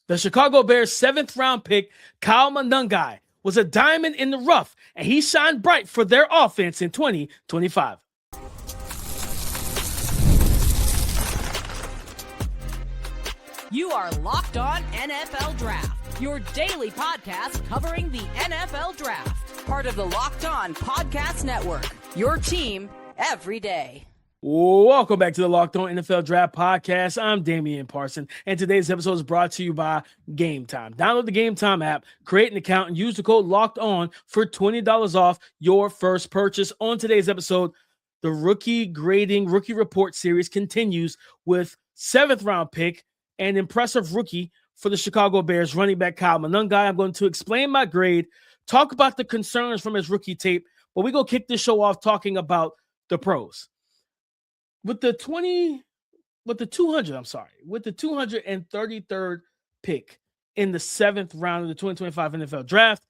The Chicago Bears' 7th-round pick, Kyle Monangai, was a diamond in the rough, and he shined bright for their offense in 2025. You are Locked On NFL Draft, your daily podcast covering the NFL Draft. Part of the Locked On Podcast Network, your team every day. Welcome back to the Locked On NFL Draft Podcast. I'm Damian Parson, and today's episode is brought to you by Game Time. Download the Game Time app, create an account, and use the code Locked On for $20 off your first purchase. On today's episode, the rookie report series continues with 7th-round pick and impressive rookie for the Chicago Bears, running back Kyle Monangai. I'm going to explain my grade, talk about the concerns from his rookie tape, but we're going to kick this show off talking about the pros. With the 233rd pick in the 7th round of the 2025 NFL Draft,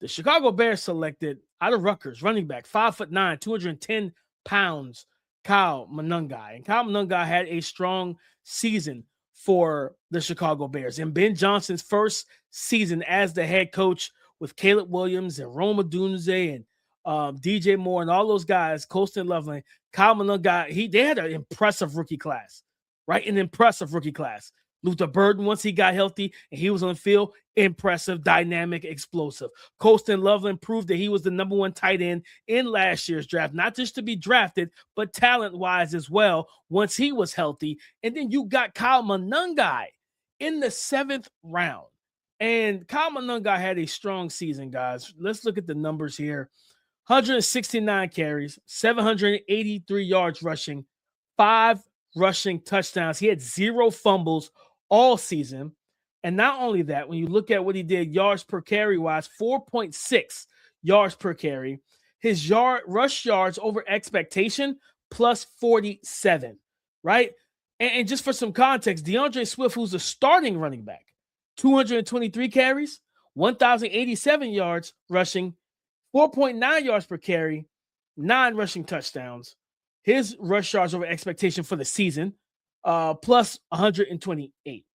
the Chicago Bears selected out of Rutgers running back 5'9", 210 pounds, Kyle Monangai. And Kyle Monangai had a strong season for the Chicago Bears. In Ben Johnson's first season as the head coach with Caleb Williams and Rome Odunze and DJ Moore and all those guys, Colston Loveland, Kyle Monangai, they had an impressive rookie class, right? An impressive rookie class. Luther Burden, once he got healthy and he was on the field, impressive, dynamic, explosive. Colston Loveland proved that he was the number 1 tight end in last year's draft, not just to be drafted, but talent-wise as well once he was healthy. And then you got Kyle Monangai in the 7th round. And Kyle Monangai had a strong season, guys. Let's look at the numbers here. 169 carries, 783 yards rushing, 5 rushing touchdowns. He had 0 fumbles all season. And not only that, when you look at what he did yards per carry wise, 4.6 yards per carry. His rush yards over expectation plus 47, right? And just for some context, DeAndre Swift, who's a starting running back, 223 carries, 1,087 yards rushing, 4.9 yards per carry, 9 rushing touchdowns. His rush yards over expectation for the season, plus 128.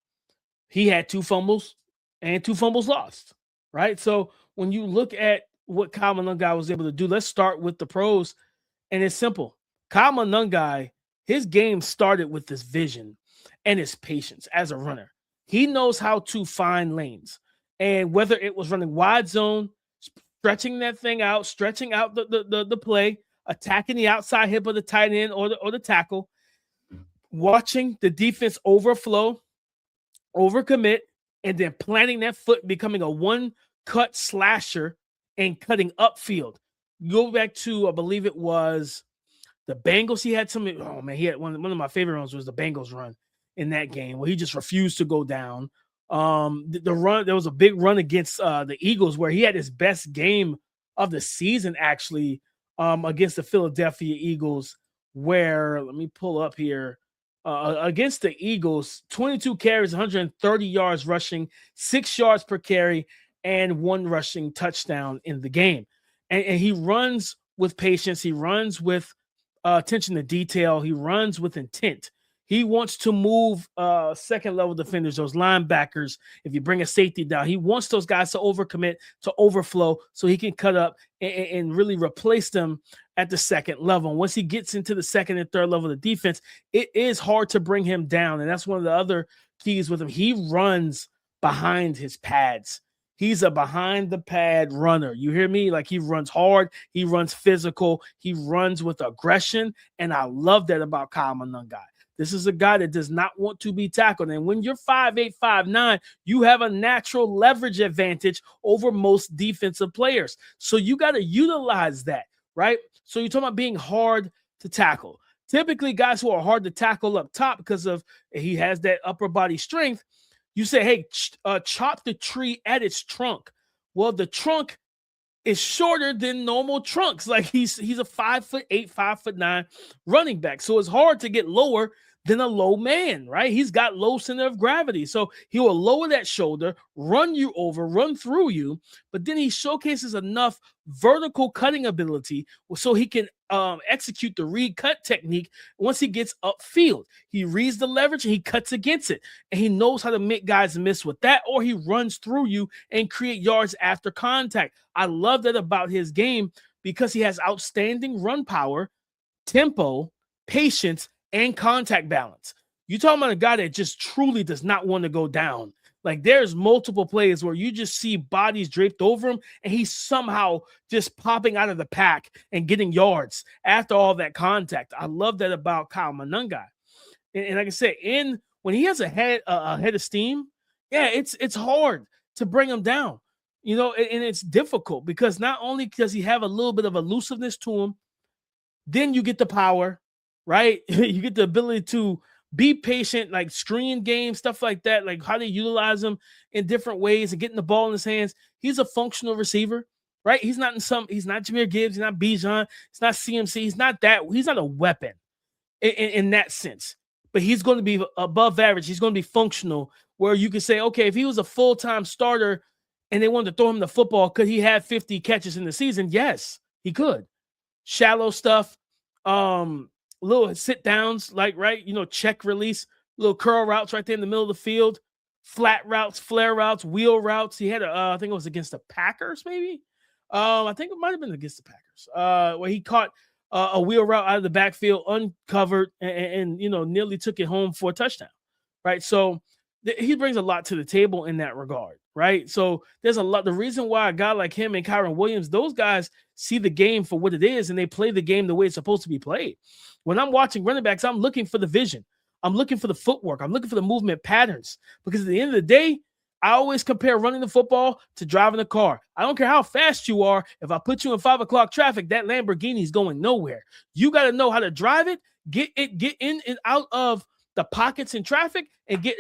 He had 2 fumbles and 2 fumbles lost, right? So when you look at what Kyle Monangai was able to do, let's start with the pros, and it's simple. Kyle Monangai, his game started with this vision and his patience as a runner. He knows how to find lanes, and whether it was running wide zone, stretching that thing out, stretching out the play, attacking the outside hip of the tight end or the tackle, watching the defense overflow, overcommit, and then planting that foot, becoming a one-cut slasher and cutting upfield. Go back to, I believe it was the Bengals. He had he had one of my favorite runs was the Bengals run in that game where he just refused to go down. The run, there was a big run against the Eagles where he had his best game of the season actually against the Philadelphia Eagles, where, let me pull up here, against the Eagles, 22 carries, 130 yards rushing, 6 yards per carry, and 1 rushing touchdown in the game. And he runs with patience. He runs with attention to detail. He runs with intent. He wants to move second-level defenders, those linebackers. If you bring a safety down, he wants those guys to overcommit, to overflow, so he can cut up and really replace them at the second level. And once he gets into the second and third level of the defense, it is hard to bring him down. And that's one of the other keys with him. He runs behind his pads. He's a behind-the-pad runner. You hear me? Like, he runs hard. He runs physical. He runs with aggression. And I love that about Kyle Monangai. This is a guy that does not want to be tackled. And when you're 5'8", 5'9", you have a natural leverage advantage over most defensive players. So you got to utilize that, right? So you're talking about being hard to tackle. Typically, guys who are hard to tackle up top because of he has that upper body strength, you say, hey, chop the tree at its trunk. Well, the trunk is shorter than normal trunks. Like he's a 5'8", 5'9" running back. So it's hard to get lower than a low man, right? He's got low center of gravity. So he will lower that shoulder, run you over, run through you, but then he showcases enough vertical cutting ability so he can execute the read cut technique once he gets upfield. He reads the leverage and he cuts against it. And he knows how to make guys miss with that, or he runs through you and create yards after contact. I love that about his game because he has outstanding run power, tempo, patience, and contact balance. You talking about a guy that just truly does not want to go down. Like there's multiple plays where you just see bodies draped over him and he's somehow just popping out of the pack and getting yards after all that contact. I love that about Kyle Monangai. And like I said, when he has a head of steam, yeah, it's hard to bring him down. You know, and it's difficult because not only does he have a little bit of elusiveness to him, then you get the power, right? You get the ability to be patient, like screen game, stuff like that, like how they utilize him in different ways and getting the ball in his hands. He's a functional receiver, right? He's not Jahmyr Gibbs, he's not Bijan, he's not CMC, he's not a weapon in that sense. But he's going to be above average. He's going to be functional where you can say, okay, if he was a full-time starter and they wanted to throw him the football, could he have 50 catches in the season? Yes, he could. Shallow stuff, little sit downs, like, right, check release, little curl routes right there in the middle of the field, flat routes, flare routes, wheel routes. He had I think it was against the Packers, maybe. I think it might have been against the Packers, where he caught a wheel route out of the backfield, uncovered, and nearly took it home for a touchdown, right? So he brings a lot to the table in that regard, right? So there's a lot. The reason why a guy like him and Kyron Williams, those guys see the game for what it is, and they play the game the way it's supposed to be played. When I'm watching running backs, I'm looking for the vision. I'm looking for the footwork. I'm looking for the movement patterns, because at the end of the day, I always compare running the football to driving a car. I don't care how fast you are. If I put you in 5 o'clock traffic, that Lamborghini is going nowhere. You got to know how to drive it, get in and out of the pockets in traffic, and get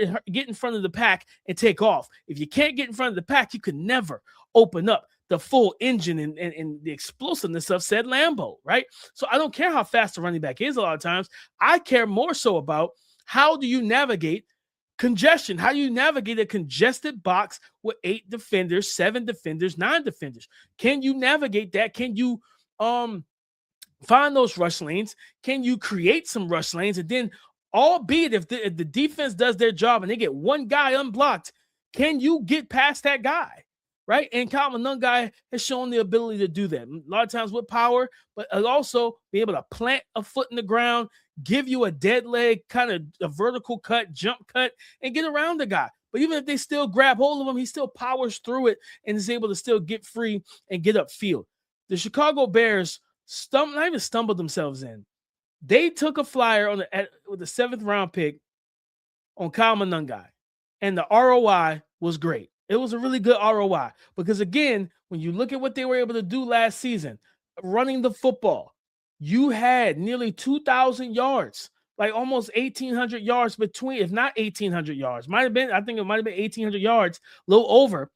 in front of the pack and take off. If you can't get in front of the pack, you can never open up the full engine and the explosiveness of said Lambo, right? So I don't care how fast the running back is a lot of times. I care more so about how do you navigate congestion? How do you navigate a congested box with 8 defenders, 7 defenders, 9 defenders? Can you navigate that? Can you find those rush lanes? Can you create some rush lanes? And then, albeit if the defense does their job and they get one guy unblocked, can you get past that guy? Right? And Kyle Monangai has shown the ability to do that. A lot of times with power, but also be able to plant a foot in the ground, give you a dead leg, kind of a vertical cut, jump cut, and get around the guy. But even if they still grab hold of him, he still powers through it and is able to still get free and get upfield. The Chicago Bears not even stumbled themselves in. They took a flyer with the 7th round pick on Kyle Monangai, and the ROI was great. It was a really good ROI because, again, when you look at what they were able to do last season, running the football, you had nearly 2,000 yards, like almost 1,800 yards between, if not 1,800 yards. I think it might have been 1,800 yards, a little over,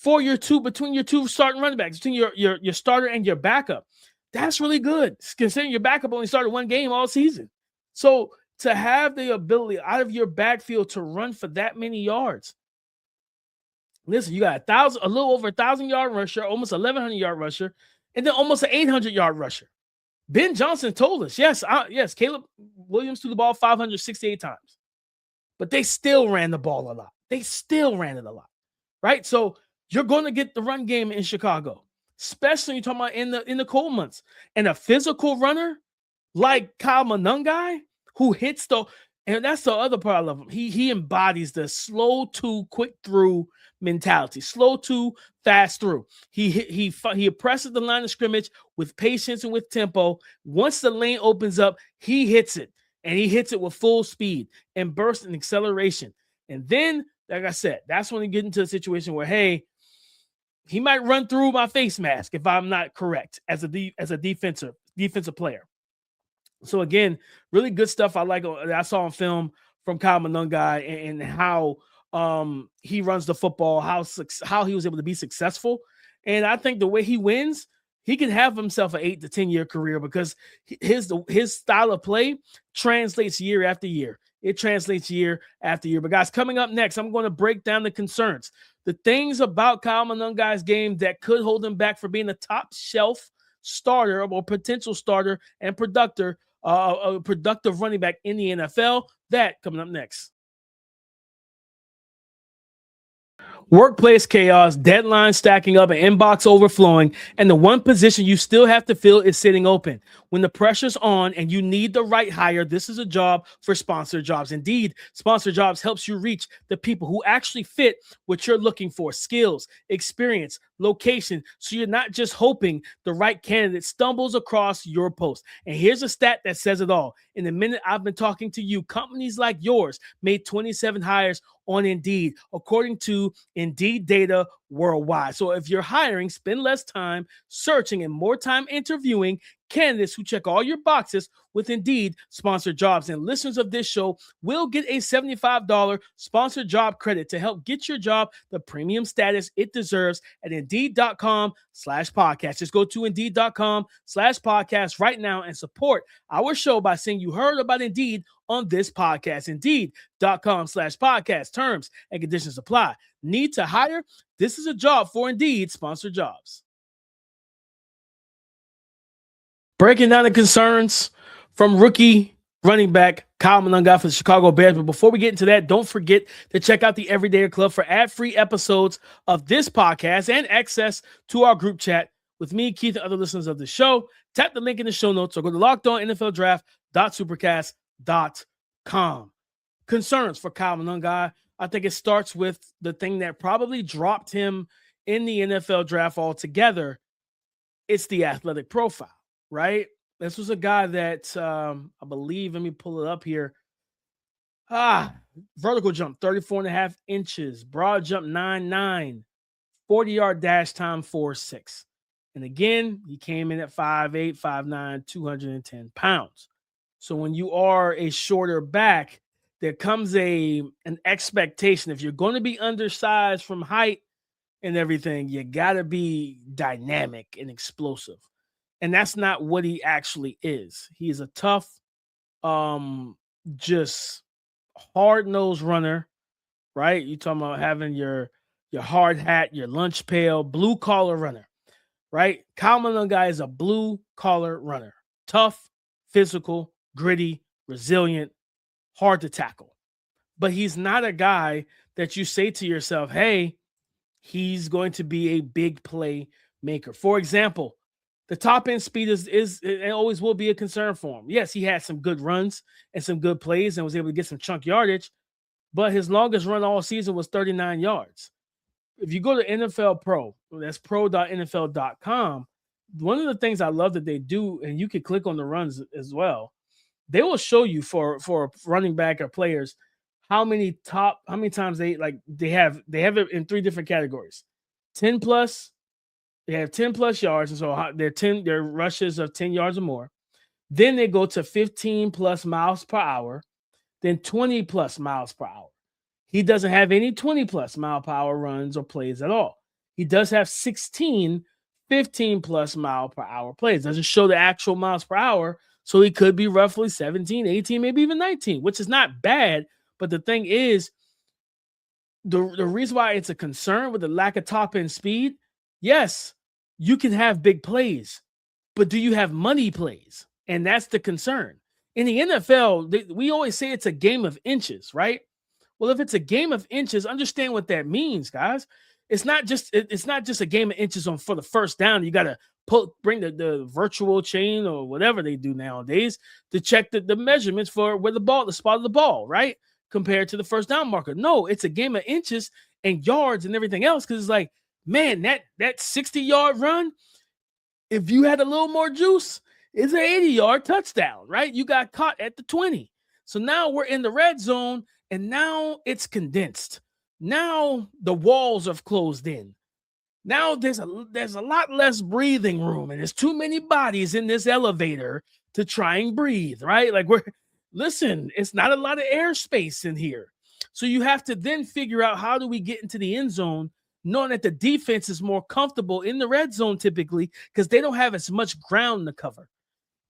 between your two starting running backs, between your starter and your backup. That's really good, considering your backup only started one game all season. So to have the ability out of your backfield to run for that many yards. Listen, you got a little over 1,000-yard rusher, almost 1,100-yard rusher, and then almost an 800-yard rusher. Ben Johnson told us, yes, Caleb Williams threw the ball 568 times, but they still ran the ball a lot. They still ran it a lot, right? So you're going to get the run game in Chicago, especially you're talking about in the cold months. And a physical runner like Kyle Monangai, who hits and that's the other part I love him. He embodies the slow to quick through mentality, slow to fast through. He oppresses the line of scrimmage with patience and with tempo. Once the lane opens up, he hits it, and he hits it with full speed and burst and acceleration. And then, like I said, that's when you get into a situation where, hey, he might run through my face mask if I'm not correct as a defensive player. So again, really good stuff I saw on film from Kyle Monangai and how he runs the football, how he was able to be successful. And I think the way he wins, he can have himself an 8 to 10 year career because his style of play translates year after year. It translates year after year. But guys, coming up next, I'm going to break down the concerns, the things about Kyle Monangai's game that could hold him back for being a top shelf starter or potential starter and productive running back in the NFL. That coming up next. Workplace chaos, deadlines stacking up, and inbox overflowing, and the one position you still have to fill is sitting open. When the pressure's on and you need the right hire, this is a job for Sponsored Jobs. Indeed, Sponsored Jobs helps you reach the people who actually fit what you're looking for: skills, experience, location, so you're not just hoping the right candidate stumbles across your post. And here's a stat that says it all. In the minute I've been talking to you, companies like yours made 27 hires on Indeed, according to Indeed data worldwide. So if you're hiring, spend less time searching and more time interviewing candidates who check all your boxes with Indeed Sponsored Jobs. And listeners of this show will get a $75 sponsored job credit to help get your job the premium status it deserves at Indeed.com/podcast. Just go to Indeed.com/podcast right now and support our show by saying you heard about Indeed on this podcast. Indeed.com/podcast. Terms and conditions apply. Need to hire? This is a job for Indeed Sponsored Jobs. Breaking down the concerns from rookie running back Kyle Monangai for the Chicago Bears. But before we get into that, don't forget to check out the Everydayer Club for ad-free episodes of this podcast and access to our group chat with me, Keith, and other listeners of the show. Tap the link in the show notes or go to lockedonnfldraft.supercast.com. Concerns for Kyle Monangai. I think it starts with the thing that probably dropped him in the NFL draft altogether. It's the athletic profile. Right? This was a guy that I believe, let me pull it up here. Vertical jump, 34.5 inches. Broad jump, 9.9. 40-yard dash time, 4.6. And again, he came in at 5'8", 5'9", 210 pounds. So when you are a shorter back, there comes an expectation. If you're going to be undersized from height and everything, you got to be dynamic and explosive. And that's not what he actually is. He's a tough, just hard-nosed runner, right? You're talking about having your hard hat, your lunch pail, blue-collar runner, right? Kyle Monangai is a blue-collar runner. Tough, physical, gritty, resilient, hard to tackle. But he's not a guy that you say to yourself, hey, he's going to be a big play maker. For example, the top end speed is it always will be a concern for him. Yes, he had some good runs and some good plays and was able to get some chunk yardage, but his longest run all season was 39 yards. If you go to NFL Pro, that's pro.nfl.com, one of the things I love that they do, and you can click on the runs as well, they will show you for running back or players how many times they have it in 3 different categories. 10 plus. They have 10 plus yards, and so their rushes of 10 yards or more. Then they go to 15 plus miles per hour, then 20 plus miles per hour. He doesn't have any 20 plus mile per hour runs or plays at all. He does have 16 15 plus mile per hour plays. Doesn't show the actual miles per hour, so he could be roughly 17, 18, maybe even 19, which is not bad. But the thing is, the reason why it's a concern with the lack of top end speed, yes, you can have big plays, but do you have money plays? And that's the concern. In the NFL, we always say it's a game of inches, right? Well, if it's a game of inches, understand what that means, guys. It's not just a game of inches for the first down. You got to bring the virtual chain or whatever they do nowadays to check the measurements for where the spot of the ball, right? Compared to the first down marker. No, it's a game of inches and yards and everything else, because it's like, man, that 60-yard run, if you had a little more juice, is an 80-yard touchdown, right? You got caught at the 20. So now we're in the red zone, and now it's condensed. Now the walls have closed in. Now there's a lot less breathing room, and there's too many bodies in this elevator to try and breathe, right? Like it's not a lot of airspace in here. So you have to then figure out, how do we get into the end zone knowing that the defense is more comfortable in the red zone typically because they don't have as much ground to cover.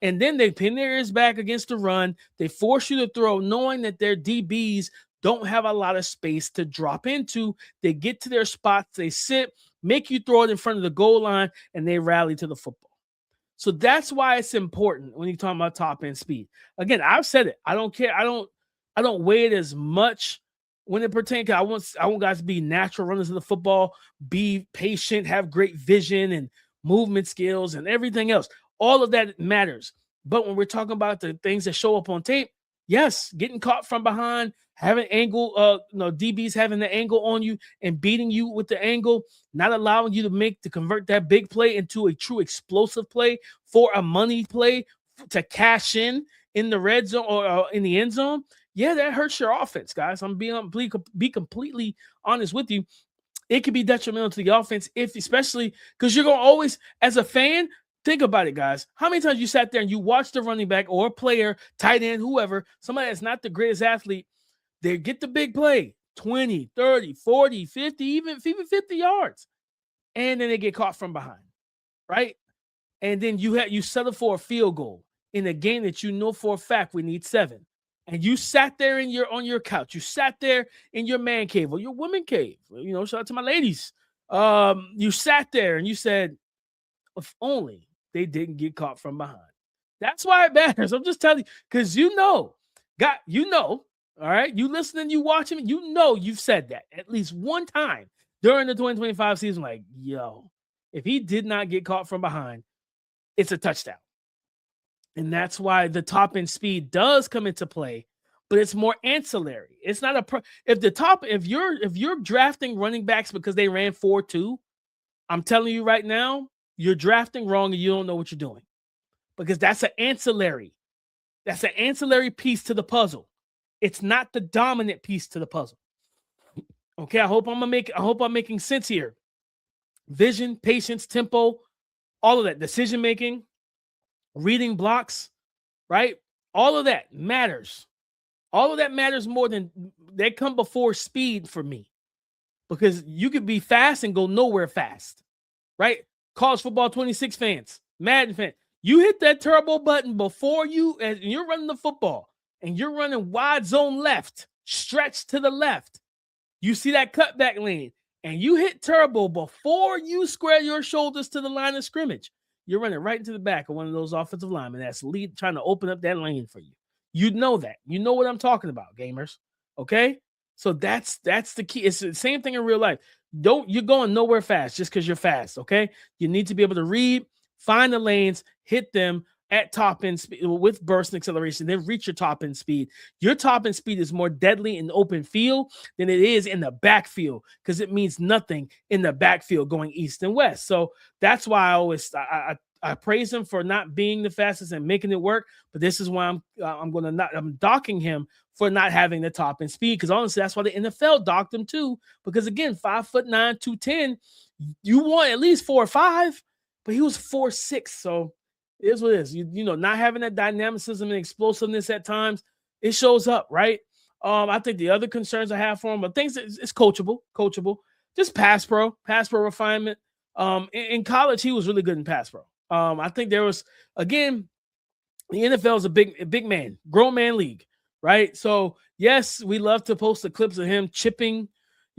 And then they pin their ears back against the run. They force you to throw, knowing that their DBs don't have a lot of space to drop into. They get to their spots, they sit, make you throw it in front of the goal line, and they rally to the football. So that's why it's important when you're talking about top end speed. Again, I've said it. I don't care. I don't weigh it as much when it pertains. I want guys to be natural runners of the football, be patient, have great vision and movement skills and everything else. All of that matters. But when we're talking about the things that show up on tape, yes, getting caught from behind, having angle, DBs having the angle on you and beating you with the angle, not allowing you to convert that big play into a true explosive play for a money play to cash in the red zone or in the end zone. Yeah, that hurts your offense, guys. I'm be completely honest with you. It can be detrimental to the offense especially because you're going to always, as a fan, think about it, guys. How many times you sat there and you watched the running back or player, tight end, whoever, somebody that's not the greatest athlete, they get the big play, 20, 30, 40, 50, even 50 yards. And then they get caught from behind, right? And then you settle for a field goal in a game that you know for a fact we need 7. And you sat there on your couch. You sat there in your man cave or your woman cave. Shout out to my ladies. You sat there and you said, if only they didn't get caught from behind. That's why it matters. I'm just telling you, because all right, you listening, you watching, you've said that at least one time during the 2025 season, like, yo, if he did not get caught from behind, it's a touchdown. And that's why the top end speed does come into play, but it's more ancillary. It's not if you're drafting running backs because they ran 4.2, I'm telling you right now, you're drafting wrong and you don't know what you're doing, because that's an ancillary. That's an ancillary piece to the puzzle. It's not the dominant piece to the puzzle. Okay, I hope I'm making sense here. Vision, patience, tempo, all of that, decision making, reading blocks, right? All of that matters. All of that matters more than they come before speed for me, because you could be fast and go nowhere fast, right? College football 26 fans, Madden fans, you hit that turbo button before and you're running the football and you're running wide zone left, stretch to the left. You see that cutback lane and you hit turbo before you square your shoulders to the line of scrimmage. You're running right into the back of one of those offensive linemen that's trying to open up that lane for you. You know that. You know what I'm talking about, gamers. Okay? So that's the key. It's the same thing in real life. You're going nowhere fast just because you're fast, okay? You need to be able to read, find the lanes, hit them at top end speed with burst and acceleration, then reach your top end speed. Your top end speed is more deadly in open field than it is in the backfield, because it means nothing in the backfield going east and west. So that's why I praise him for not being the fastest and making it work. But this is why I'm docking him for not having the top end speed, because honestly, that's why the NFL docked him too. Because again, 5'9", 210, you want at least 4 or 5, but he was 4'6". So it is what it is. Not having that dynamicism and explosiveness at times, it shows up, right? I think the other concerns I have for him, but things it's coachable, just pass pro refinement. In college, he was really good in pass pro. I think there was, again, the NFL is a big man, grown man league, right? So yes, we love to post the clips of him chipping,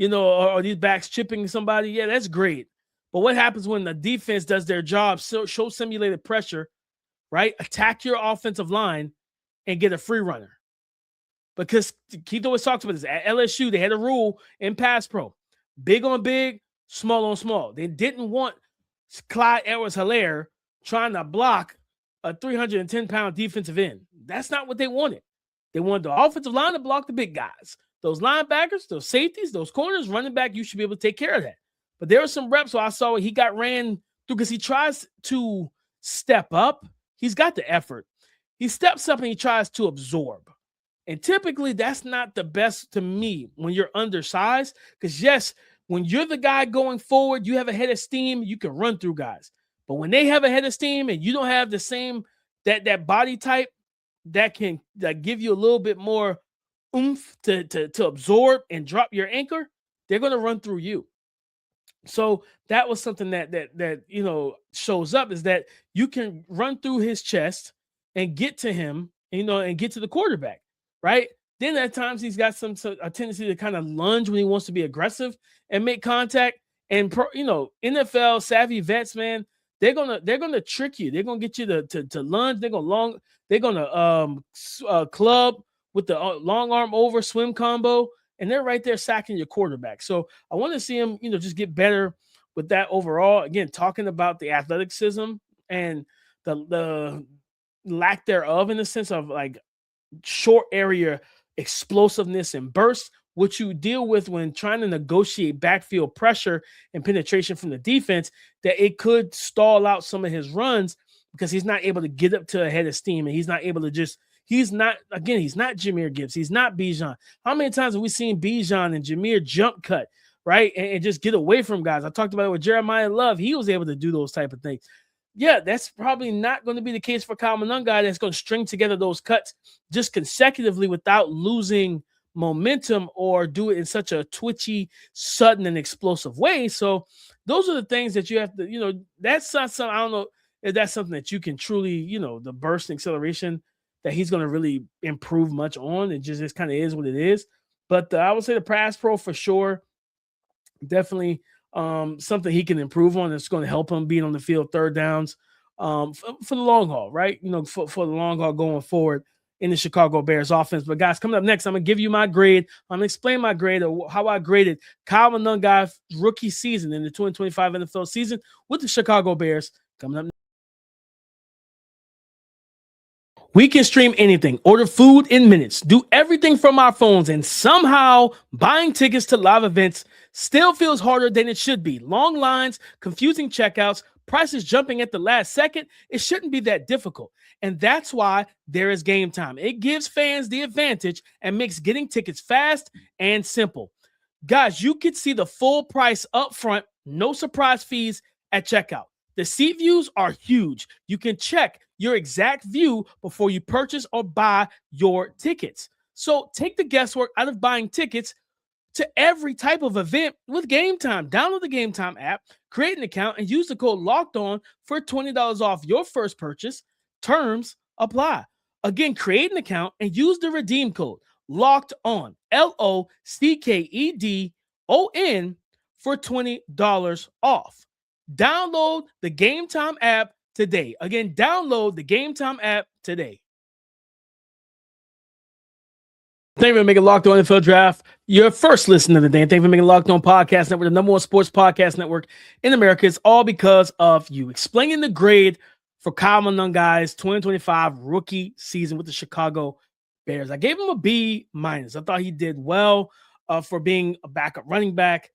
or these backs chipping somebody. Yeah, that's great. But what happens when the defense does their job, show simulated pressure, right? Attack your offensive line and get a free runner. Because Keith always talks about this. At LSU, they had a rule in pass pro: big on big, small on small. They didn't want Clyde Edwards-Helaire trying to block a 310-pound defensive end. That's not what they wanted. They wanted the offensive line to block the big guys. Those linebackers, those safeties, those corners, running back, you should be able to take care of that. But there were some reps where I saw he got ran through because he tries to step up. He's got the effort. He steps up and he tries to absorb. And typically that's not the best to me when you're undersized, because yes, when you're the guy going forward, you have a head of steam, you can run through guys. But when they have a head of steam and you don't have the same, that body type that can give you a little bit more oomph to absorb and drop your anchor, they're going to run through you. So that was something that shows up, is that you can run through his chest and get to him, and get to the quarterback, right? Then at times he's got a tendency to kind of lunge when he wants to be aggressive and make contact. And NFL savvy vets, man, they're gonna trick you. They're gonna get you to lunge. They're gonna club with the long arm over swim combo, and they're right there sacking your quarterback. So I want to see him, just get better with that overall. Again, talking about the athleticism and the lack thereof, in the sense of like short area explosiveness and burst, which you deal with when trying to negotiate backfield pressure and penetration from the defense, that it could stall out some of his runs because he's not able to get up to a head of steam, and he's not able to he's not Jahmyr Gibbs. He's not Bijan. How many times have we seen Bijan and Jahmyr jump cut, right? And just get away from guys. I talked about it with Jeremiah Love. He was able to do those type of things. Yeah, that's probably not going to be the case for Kyle Monangai. That's going to string together those cuts just consecutively without losing momentum, or do it in such a twitchy, sudden, and explosive way. So those are the things that you have to, that's not something, I don't know if that's something that you can truly, the burst and acceleration that he's going to really improve much on. It just kind of is what it is. But I would say the pass pro for sure, definitely something he can improve on. It's going to help him being on the field third downs for the long haul, right? For the long haul going forward in the Chicago Bears offense. But guys, coming up next, I'm going to give you my grade. I'm going to explain my grade of how I graded Kyle Monangai's rookie season in the 2025 NFL season with the Chicago Bears. Coming up next. We can stream anything, order food in minutes, do everything from our phones, and somehow buying tickets to live events still feels harder than it should be. Long lines, confusing checkouts, prices jumping at the last second. It shouldn't be that difficult. And that's why there is Game Time. It gives fans the advantage and makes getting tickets fast and simple. Guys, you could see the full price up front, no surprise fees at checkout. The seat views are huge. You can check your exact view before you purchase or buy your tickets. So take the guesswork out of buying tickets to every type of event with Game Time. Download the Game Time app, create an account, and use the code LOCKEDON for $20 off your first purchase. Terms apply. Again, create an account and use the redeem code LOCKEDON, LOCKEDON, for $20 off. Download the Game Time app today. Again, download the Game Time app today. Thank you for making Locked On NFL Draft your first listen of the day. And thank you for making Locked On Podcast Network the number one sports podcast network in America. It's all because of you. Explaining the grade for Kyle Monangai's 2025 rookie season with the Chicago Bears. I gave him a B-. I thought he did well for being a backup running back.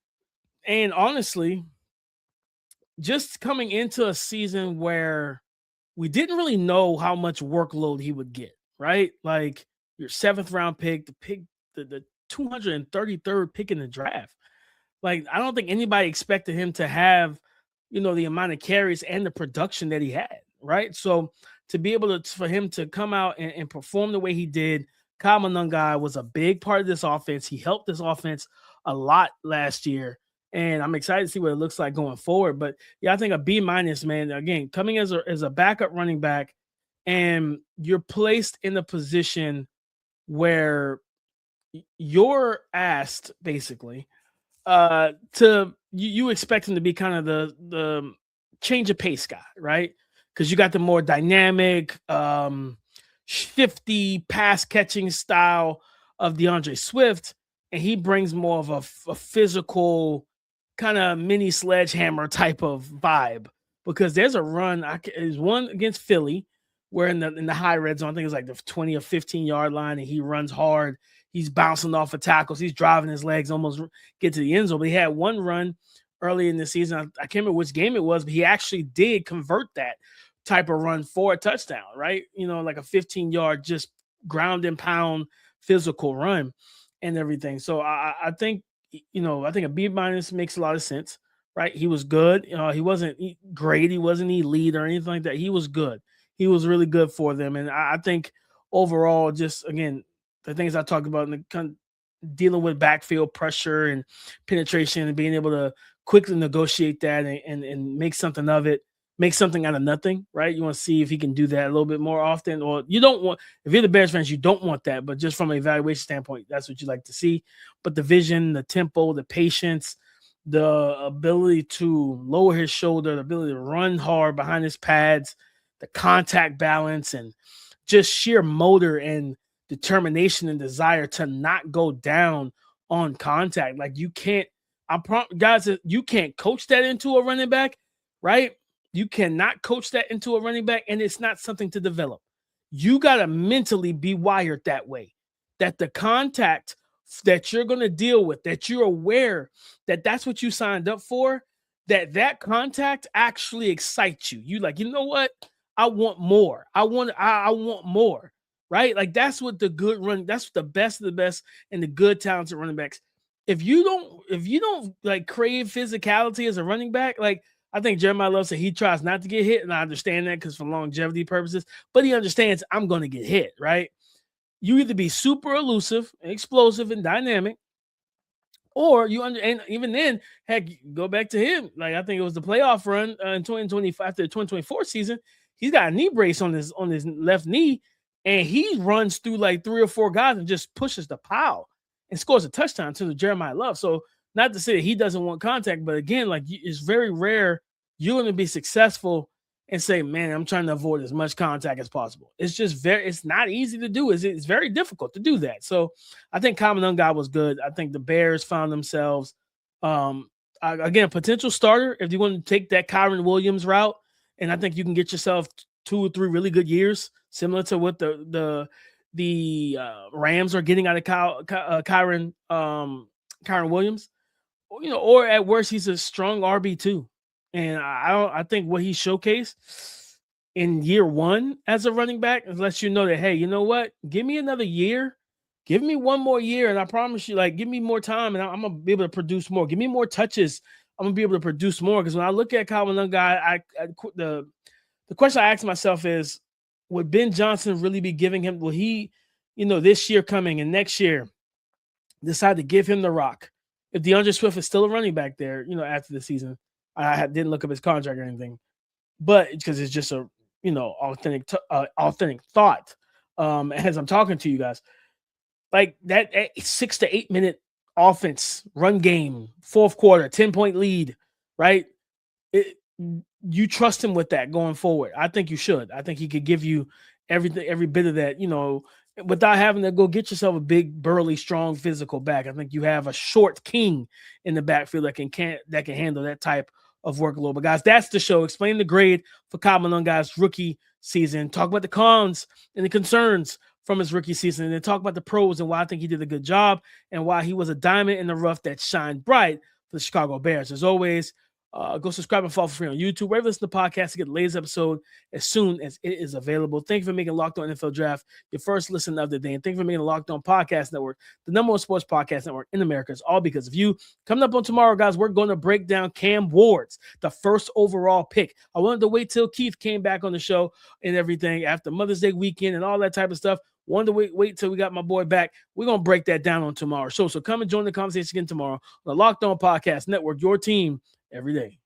And honestly, just coming into a season where we didn't really know how much workload he would get, right? Like your 7th round pick, the 233rd pick in the draft. Like, I don't think anybody expected him to have, the amount of carries and the production that he had, right? So to be able for him to come out and perform the way he did, Kyle Monangai was a big part of this offense. He helped this offense a lot last year. And I'm excited to see what it looks like going forward. But yeah, I think a B-, man. Again, coming as a backup running back, and you're placed in a position where you're asked basically you expect him to be kind of the change of pace guy, right? Because you got the more dynamic, shifty pass catching style of DeAndre Swift, and he brings more of a physical kind of mini sledgehammer type of vibe. Because there's a run, there's one against Philly where in the high red zone, I think it's like the 20 or 15 yard line, and he runs hard. He's bouncing off of tackles. He's driving his legs, almost get to the end zone. But he had one run early in the season. I can't remember which game it was, but he actually did convert that type of run for a touchdown, right? Like a 15-yard, just ground and pound physical run and everything. So I think, I think a B- makes a lot of sense, right? He was good. He wasn't great. He wasn't elite or anything like that. He was good. He was really good for them. And I think overall, just again, the things I talked about in dealing with backfield pressure and penetration and being able to quickly negotiate that and make something of it, make something out of nothing, right? You want to see if he can do that a little bit more often, or you don't want, if you're the Bears fans, you don't want that, but just from an evaluation standpoint, that's what you like to see. But the vision, the tempo, the patience, the ability to lower his shoulder, the ability to run hard behind his pads, the contact balance, and just sheer motor and determination and desire to not go down on contact. Like you can't, guys, you can't coach that into a running back, right? You cannot coach that into a running back, and it's not something to develop. You got to mentally be wired that way, that the contact that you're going to deal with, that you're aware that that's what you signed up for, that contact actually excites you. You like, you know what? I want more. I want more, right? Like that's what the good run, that's what the best of the best and the good talented running backs. If you don't like crave physicality as a running back, like I think Jeremiah Love said he tries not to get hit, and I understand that because for longevity purposes, but he understands I'm going to get hit, right? You either be super elusive, and explosive, and dynamic, or and even then, heck, go back to him. Like I think it was the playoff run in 2025 after the 2024 season. He's got a knee brace on his left knee, and he runs through like 3 or 4 guys and just pushes the pile and scores a touchdown to the Jeremiah Love. So not to say that he doesn't want contact, but again, like it's very rare you're going to be successful and say, man, I'm trying to avoid as much contact as possible. It's just it's not easy to do. It's very difficult to do that. So I think Kyle Monangai was good. I think the Bears found themselves, again, potential starter if you want to take that Kyron Williams route. And I think you can get yourself 2 or 3 really good years, similar to what the Rams are getting out of Kyron Williams. You know, or at worst, he's a strong RB2. And I think what he showcased in year 1 as a running back lets you know that, hey, you know what? Give me another year. Give me 1 more year, and I promise you, like, give me more time, and I'm going to be able to produce more. Give me more touches. I'm going to be able to produce more. Because when I look at Kyle Monangai, the question I ask myself is, would Ben Johnson really be giving him, will he, you know, this year coming and next year decide to give him the rock? If DeAndre Swift is still a running back there, you know, after the season, I didn't look up his contract or anything, but because it's just a, you know, authentic thought. As I'm talking to you guys, like that 6 to 8 minute offense run game, 4th quarter, 10-point lead, right? You trust him with that going forward. I think you should. I think he could give you everything, every bit of that, you know, without having to go get yourself a big, burly, strong physical back. I think you have a short king in the backfield that can handle that type of workload. But guys, that's the show. Explain the grade for Kyle Monangai's rookie season. Talk about the cons and the concerns from his rookie season, and then talk about the pros and why I think he did a good job and why he was a diamond in the rough that shined bright for the Chicago Bears. As always, go subscribe and follow for free on YouTube. Wherever you listen to podcasts to get the latest episode as soon as it is available. Thank you for making Locked On NFL Draft your first listen of the day. And thank you for making the Locked On Podcast Network the #1 sports podcast network in America. It's all because of you. Coming up on tomorrow, guys, we're going to break down Cam Ward's, the first overall pick. I wanted to wait till Keith came back on the show and everything after Mother's Day weekend and all that type of stuff. Wanted to wait till we got my boy back. We're going to break that down on tomorrow's show. So come and join the conversation again tomorrow on the Locked On Podcast Network, your team every day.